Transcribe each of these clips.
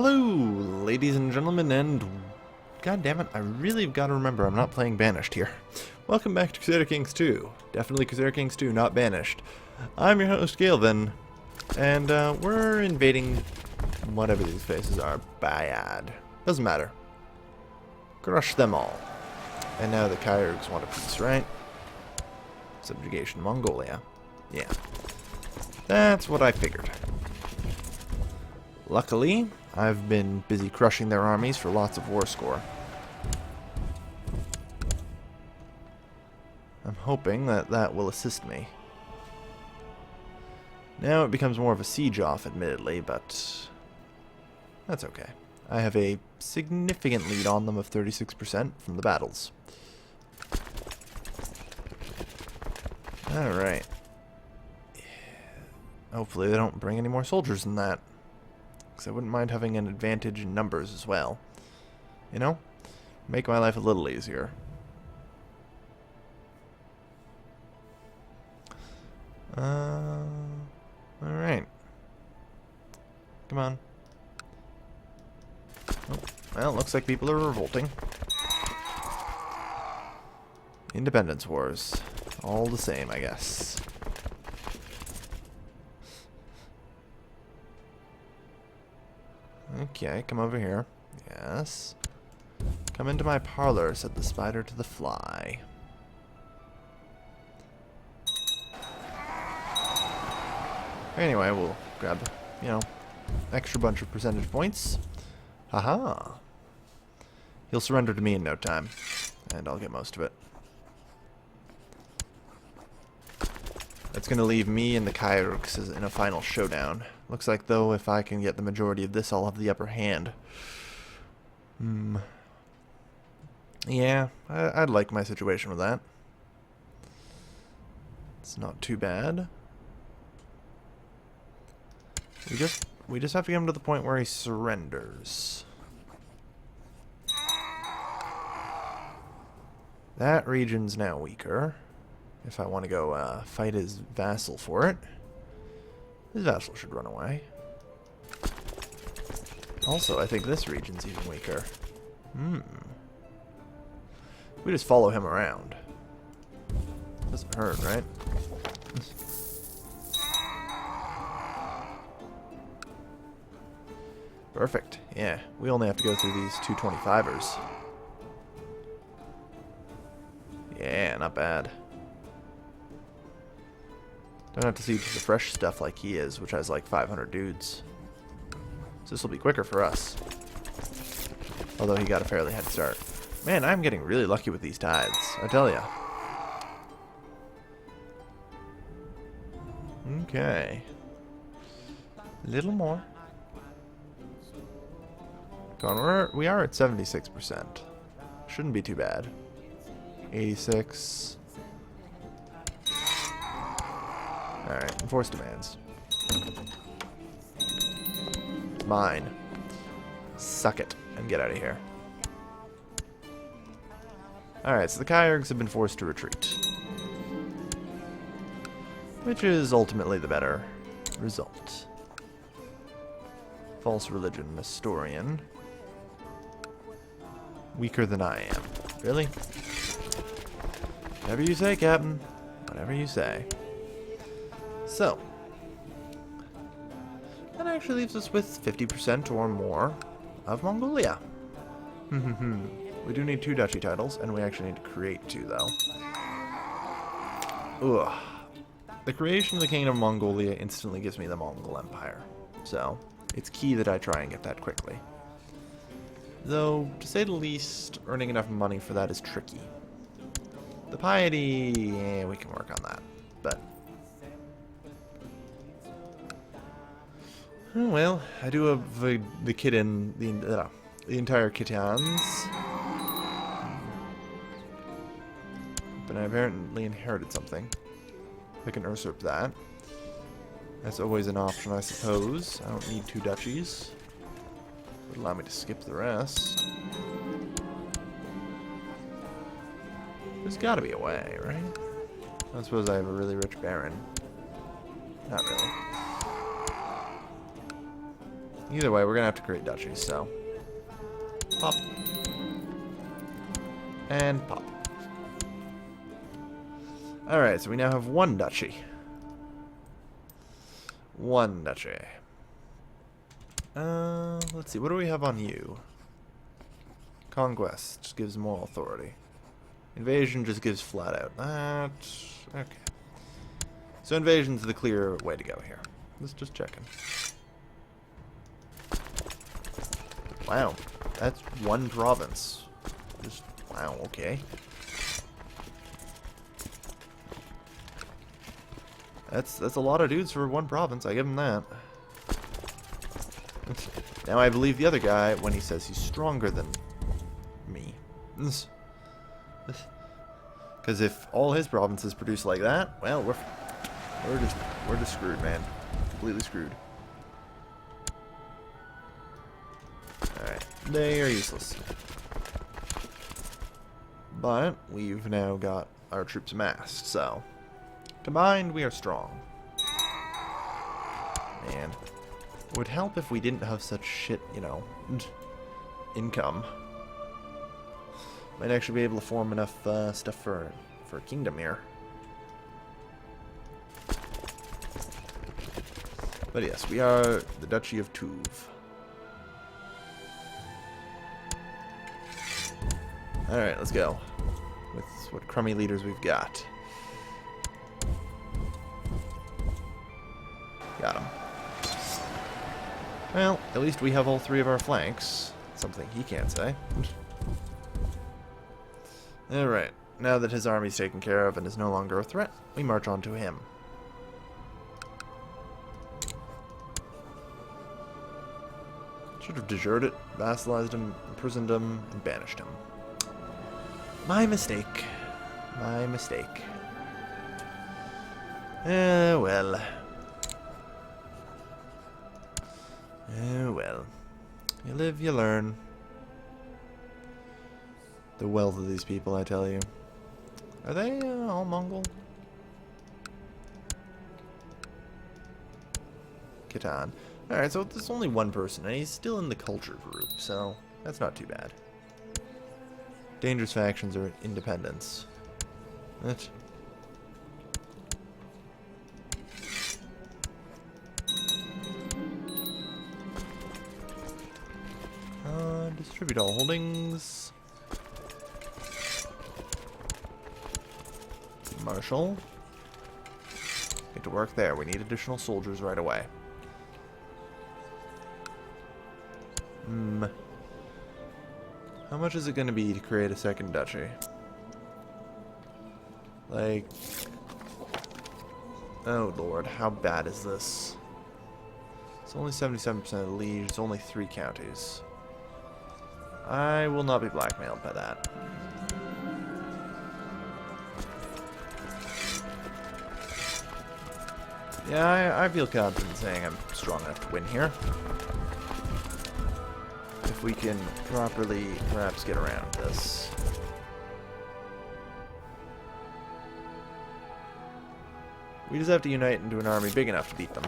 Hello, ladies and gentlemen, and god damn it, I really have got to remember I'm not playing Banished here. Welcome back to Crusader Kings 2. Definitely Crusader Kings 2, not Banished. I'm your host, Galvin, and we're invading whatever these places are. Bad. Doesn't matter. Crush them all. And now the Kyrgyz want a piece, right? Subjugation Mongolia. Yeah. That's what I figured. Luckily, I've been busy crushing their armies for lots of war score. I'm hoping that that will assist me. Now it becomes more of a siege off, admittedly, but that's okay. I have a significant lead on them of 36% from the battles. Alright. Hopefully they don't bring any more soldiers than that. Because I wouldn't mind having an advantage in numbers as well. You know? Make my life a little easier. Alright. Come on. Oh, well, looks like people are revolting. Independence Wars. All the same, I guess. Okay, come over here. Yes. Come into my parlor, said the spider to the fly. Anyway, we'll grab, extra bunch of percentage points. Haha. He'll surrender to me in no time, and I'll get most of it. That's going to leave me and the Kyrgyz in a final showdown. Looks like, though, if I can get the majority of this, I'll have the upper hand. Yeah, I'd like my situation with that. It's not too bad. We just have to get him to the point where he surrenders. That region's now weaker. If I want to go fight his vassal for it. His vassal should run away. Also, I think this region's even weaker. We just follow him around. Doesn't hurt, right? Perfect. Yeah, we only have to go through these 225ers. Yeah, not bad. Don't have to siege the fresh stuff like he is, which has like 500 dudes. So this will be quicker for us. Although he got a fairly head start. Man, I'm getting really lucky with these tides, I tell ya. Okay. A little more. Come on, we are at 76%. Shouldn't be too bad. 86. Alright, enforce demands. It's mine. Suck it and get out of here. Alright, so the Kyrgyz have been forced to retreat. Which is ultimately the better result. False religion, Nestorian. Weaker than I am. Really? Whatever you say, Captain. Whatever you say. So, that actually leaves us with 50% or more of Mongolia. We do need 2 duchy titles, and we actually need to create 2, though. Ugh. The creation of the Kingdom of Mongolia instantly gives me the Mongol Empire. So, it's key that I try and get that quickly. Though, to say the least, earning enough money for that is tricky. The piety, yeah, we can work on that. But oh, well, I do have the kid in the entire Kitans, but I apparently inherited something. I can usurp that. That's always an option, I suppose. I don't need 2 duchies. Would allow me to skip the rest. There's got to be a way, right? I suppose I have a really rich baron. Not really. Either way, we're gonna have to create duchies, so. Pop. And pop. Alright, so we now have one duchy. One duchy. Let's see, what do we have on you? Conquest just gives moral authority. Invasion just gives flat out. Okay. So invasion's the clear way to go here. Let's just check in. Wow, that's one province. Just, wow, okay. That's a lot of dudes for one province, I give him that. Now I believe the other guy when he says he's stronger than me. Because if all his provinces produce like that, well, we're just screwed, man. Completely screwed. Alright, they are useless. But we've now got our troops amassed, so combined we are strong. Man. It would help if we didn't have such shit, you know, income. Might actually be able to form enough stuff for a kingdom here. But yes, we are the Duchy of Tuve. Alright, let's go. With what crummy leaders we've got. Got him. Well, at least we have all three of our flanks. Something he can't say. Alright, now that his army's taken care of and is no longer a threat, we march on to him. Should have deserted, vassalized him, imprisoned him, and banished him. My mistake. My mistake. Well. Well. You live, you learn. The wealth of these people, I tell you. Are they all Mongol? Khitan. Alright, so there's only one person, and he's still in the culture group, so that's not too bad. Dangerous factions are independents. What? Distribute all holdings. Marshal. Get to work there. We need additional soldiers right away. How much is it going to be to create a second duchy? Like... oh lord, how bad is this? It's only 77% of the liege. It's only 3 counties. I will not be blackmailed by that. Yeah, I feel confident saying I'm strong enough to win here. If we can properly, perhaps, get around this. We just have to unite into an army big enough to beat them.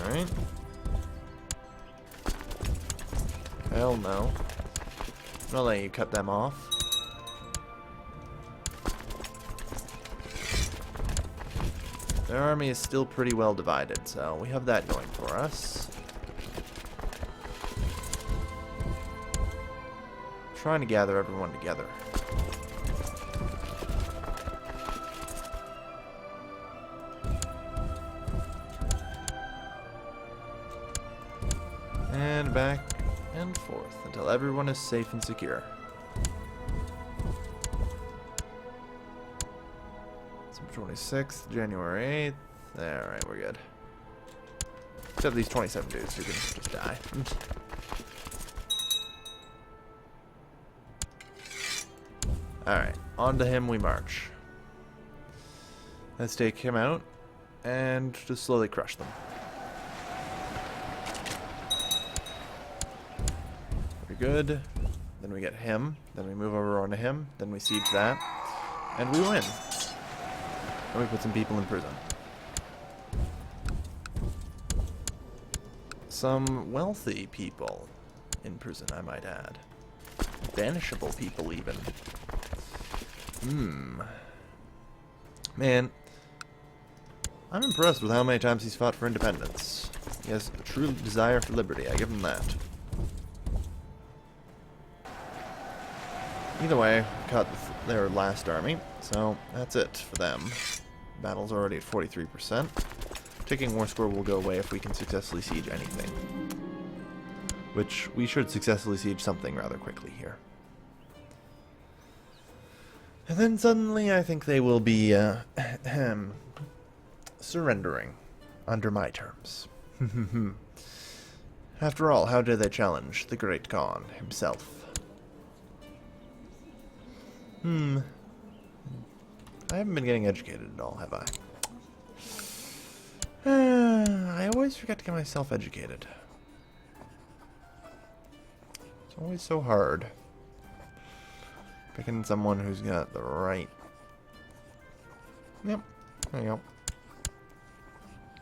Alright. Hell no. I'm not letting you cut them off. Their army is still pretty well divided, so we have that going for us. I'm trying to gather everyone together. And back and forth until everyone is safe and secure. December 26th, January 8th. Alright, we're good. Except these 27 dudes who can just die. Alright, on to him we march. Let's take him out and just slowly crush them. good. Then we get him. Then we move over onto him. Then we siege that. And we win. And we put some people in prison. Some wealthy people in prison, I might add. Banishable people, even. Man. I'm impressed with how many times he's fought for independence. He has a true desire for liberty. I give him that. Either way, cut their last army, so that's it for them. Battle's already at 43%. Ticking war score will go away if we can successfully siege anything. Which, we should successfully siege something rather quickly here. And then suddenly I think they will be, surrendering under my terms. After all, how dare they challenge the Great Khan himself? I haven't been getting educated at all, have I? I always forget to get myself educated. It's always so hard. Picking someone who's got the right... Yep, there you go.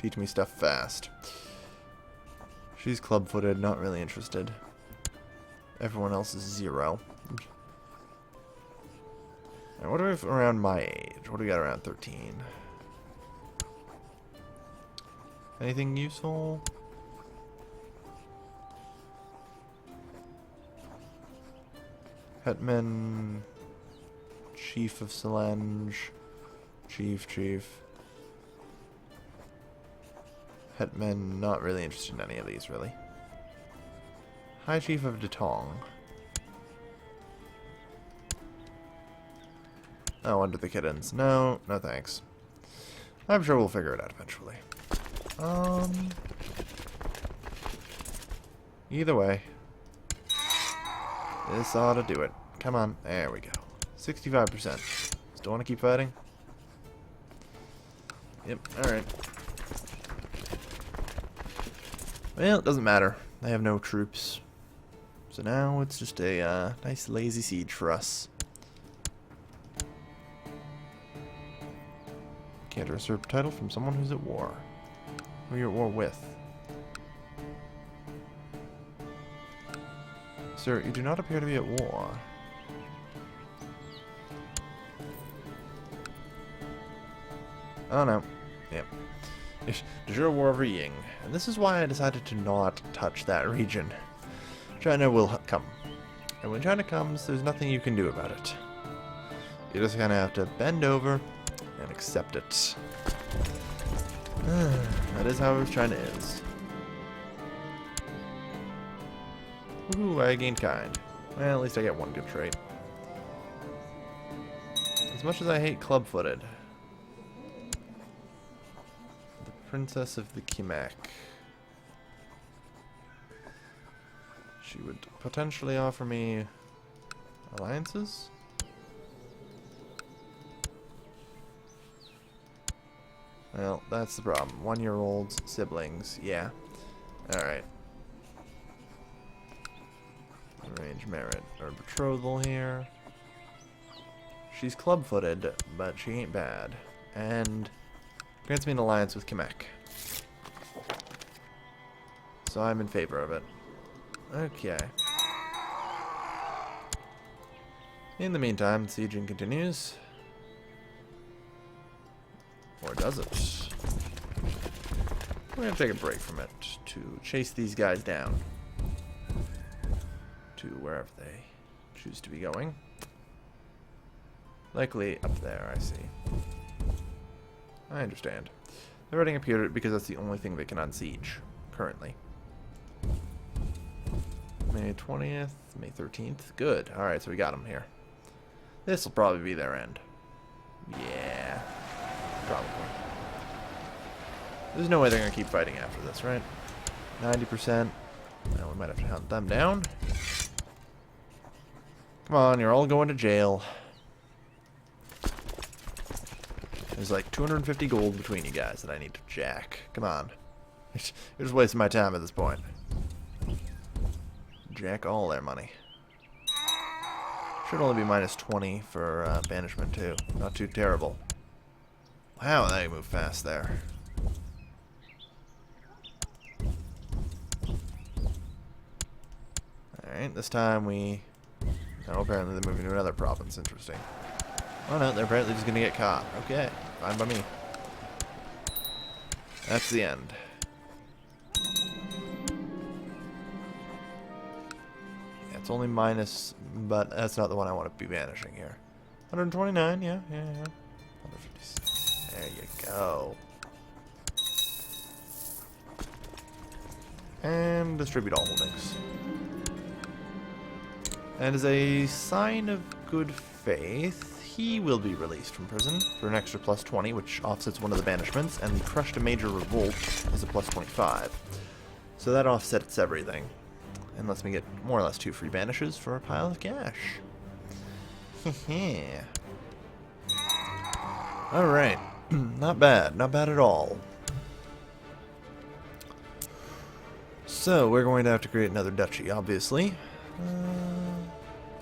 Teach me stuff fast. She's club-footed, not really interested. Everyone else is 0. Now, what do we have around my age? What do we got around 13? Anything useful? Hetman, Chief of Solange, Chief. Hetman, not really interested in any of these, really. High Chief of Detong. Oh, under the kittens. No, no thanks. I'm sure we'll figure it out eventually. Either way. This ought to do it. Come on. There we go. 65%. Still want to keep fighting? Yep, alright. Well, it doesn't matter. I have no troops. So now it's just a nice lazy siege for us. Can't usurp title from someone who's at war. Who you're at war with. Sir, you do not appear to be at war. Oh no. Yep. De jure war over Ying. And this is why I decided to not touch that region. China will come. And when China comes, there's nothing you can do about it. You just kind of have to bend over and accept it. That is how China is. Ooh, I gained kind. Well, at least I get one good trait. As much as I hate club-footed. The Princess of the Kimak. She would potentially offer me alliances? Well, that's the problem. 1-year-olds, siblings, yeah. Alright. Arrange merit or betrothal here. She's club-footed, but she ain't bad. And grants me an alliance with Kimek. So I'm in favor of it. Okay. In the meantime, sieging continues. Or does it? We're going to take a break from it to chase these guys down. To wherever they choose to be going. Likely up there, I see. I understand. They're running up here because that's the only thing they can unsiege, currently. May 20th, May 13th. Good. Alright, so we got them here. This will probably be their end. Yeah. Probably. There's no way they're going to keep fighting after this, right? 90%. Well, we might have to hunt them down. Come on, you're all going to jail. There's like 250 gold between you guys that I need to jack. Come on. You're just wasting my time at this point. jack all their money. Should only be minus 20 for banishment too. Not too terrible. Wow, they move fast there. Alright, this time we... Oh, apparently they're moving to another province. Interesting. Oh no, they're apparently just gonna get caught. Okay, fine by me. That's the end. Yeah, it's only minus, but that's not the one I want to be banishing here. 129, yeah. 150. There you go. And distribute all holdings. And as a sign of good faith, he will be released from prison for an extra plus 20, which offsets one of the banishments, and the crushed a major revolt is a plus 25. So that offsets everything. And lets me get more or less 2 free banishes for a pile of cash. Alright. Not bad. Not bad at all. So, we're going to have to create another duchy, obviously.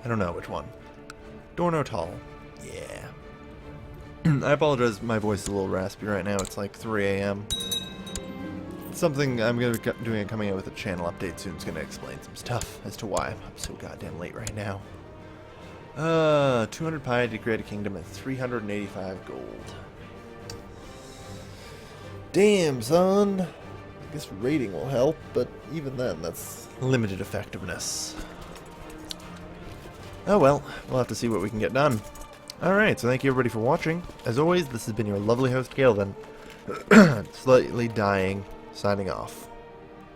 I don't know which one. Dornotal. Yeah. I apologize, my voice is a little raspy right now. It's like 3 a.m. Something I'm going to be doing coming out with a channel update soon is going to explain some stuff as to why I'm up so goddamn late right now. 200 pi to create a kingdom at 385 gold. Damn, son. I guess raiding will help, but even then, that's limited effectiveness. Oh well, we'll have to see what we can get done. Alright, so thank you everybody for watching. As always, this has been your lovely host, Calvin. Slightly dying, signing off.